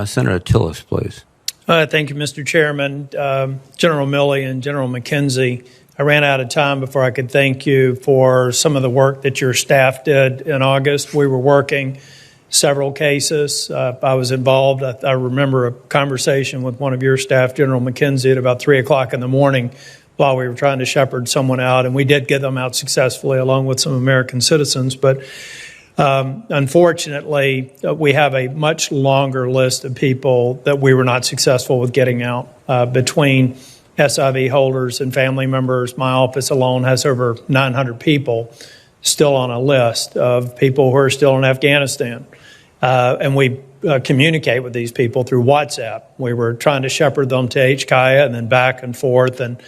Senator Tillis, please. Thank you, Mr. Chairman. General Milley and General McKenzie, I ran out of time before I could thank you for some of the work that your staff did in August. We were working several cases. I was involved. I remember a conversation with one of your staff, General McKenzie, at about 3 o'clock in the morning while we were trying to shepherd someone out, and we did get them out successfully along with some American citizens. But unfortunately, we have a much longer list of people that we were not successful with getting out. Between SIV holders and family members, my office alone has over 900 people still on a list of people who are still in Afghanistan. And we communicate with these people through WhatsApp. We were trying to shepherd them to HKIA and then back and forth, and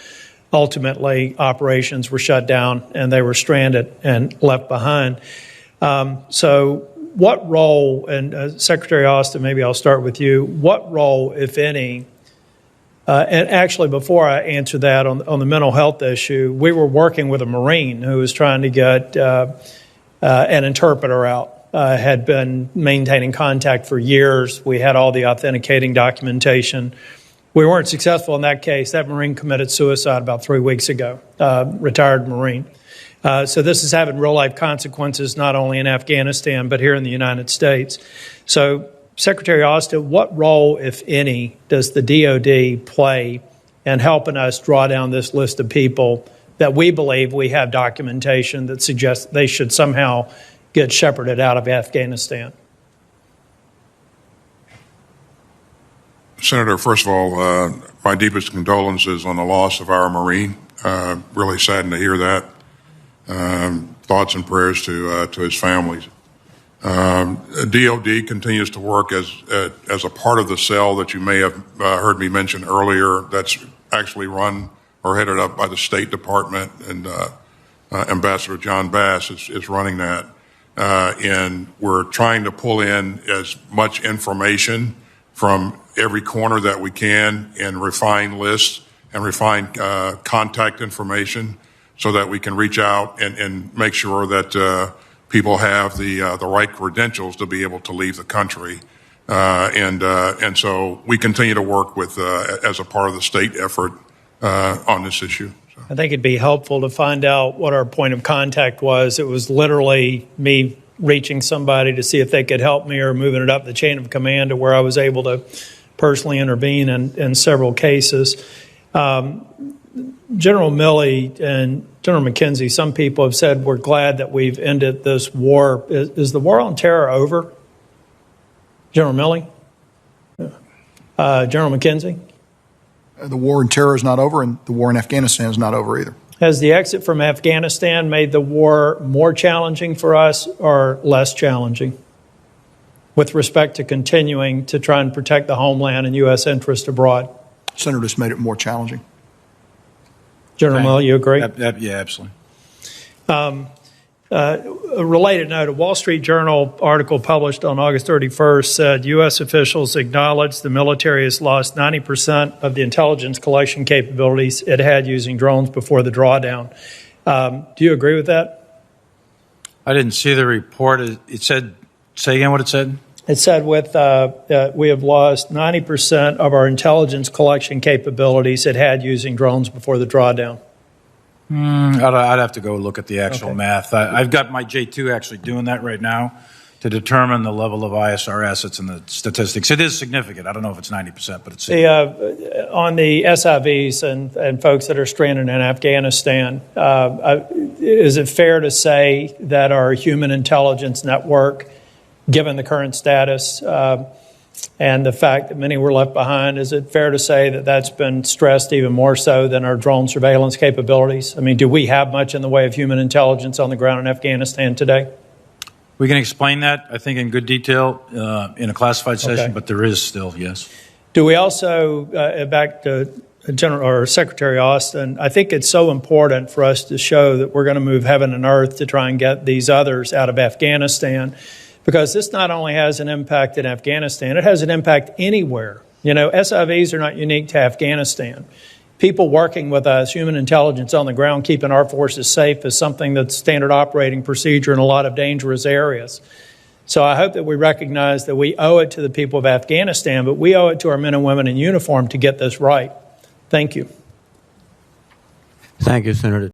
ultimately operations were shut down and they were stranded and left behind. So what role, and Secretary Austin, maybe I'll start with you, what role, if any, and actually before I answer that on the mental health issue, we were working with a Marine who was trying to get an interpreter out, had been maintaining contact for years. We had all the authenticating documentation. We weren't successful in that case. That Marine committed suicide about 3 weeks ago, retired Marine. So this is having real-life consequences not only in Afghanistan but here in the United States. So, Secretary Austin, what role, if any, does the DOD play in helping us draw down this list of people that we believe we have documentation that suggests they should somehow get shepherded out of Afghanistan? Senator, first of all, my deepest condolences on the loss of our Marine. Really saddened to hear that. Thoughts and prayers to his families. DOD continues to work as a part of the cell that you may have heard me mention earlier. That's actually run or headed up by the State Department, and Ambassador John Bass is running that. And we're trying to pull in as much information from every corner that we can and refine lists and refine contact information so that we can reach out and make sure that people have the right credentials to be able to leave the country. And so we continue to work with as a part of the state effort on this issue. So. I think it'd be helpful to find out what our point of contact was. It was literally me reaching somebody to see if they could help me or moving it up the chain of command to where I was able to personally intervene in several cases. General Milley and General McKenzie, some people have said we're glad that we've ended this war. Is the war on terror over? General Milley? General McKenzie? The war on terror is not over, and the war in Afghanistan is not over either. Has the exit from Afghanistan made the war more challenging for us or less challenging with respect to continuing to try and protect the homeland and U.S. interest abroad? Senator, this made it more challenging. General Milley, you agree? Yeah, absolutely. A related note, a Wall Street Journal article published on August 31st said U.S. officials acknowledged the military has lost 90% of the intelligence collection capabilities it had using drones before the drawdown. Do you agree with that? I didn't see the report. It said, say again what it said? It said we have lost 90% of our intelligence collection capabilities it had using drones before the drawdown. I'd have to go look at the actual math. I've got my J2 actually doing that right now to determine the level of ISR assets and the statistics. It is significant. I don't know if it's 90%, but it's significant. On the SIVs and folks that are stranded in Afghanistan, is it fair to say that our human intelligence network, given the current status and the fact that many were left behind, is it fair to say that that's been stressed even more so than our drone surveillance capabilities? I mean, do we have much in the way of human intelligence on the ground in Afghanistan today? We can explain that, I think, in good detail in a classified session, but there is still, yes. Do we also, back to General or Secretary Austin, I think it's so important for us to show that we're going to move heaven and earth to try and get these others out of Afghanistan, because this not only has an impact in Afghanistan, it has an impact anywhere. You know, SIVs are not unique to Afghanistan. People working with us, human intelligence on the ground, keeping our forces safe is something that's standard operating procedure in a lot of dangerous areas. So I hope that we recognize that we owe it to the people of Afghanistan, but we owe it to our men and women in uniform to get this right. Thank you. Thank you, Senator.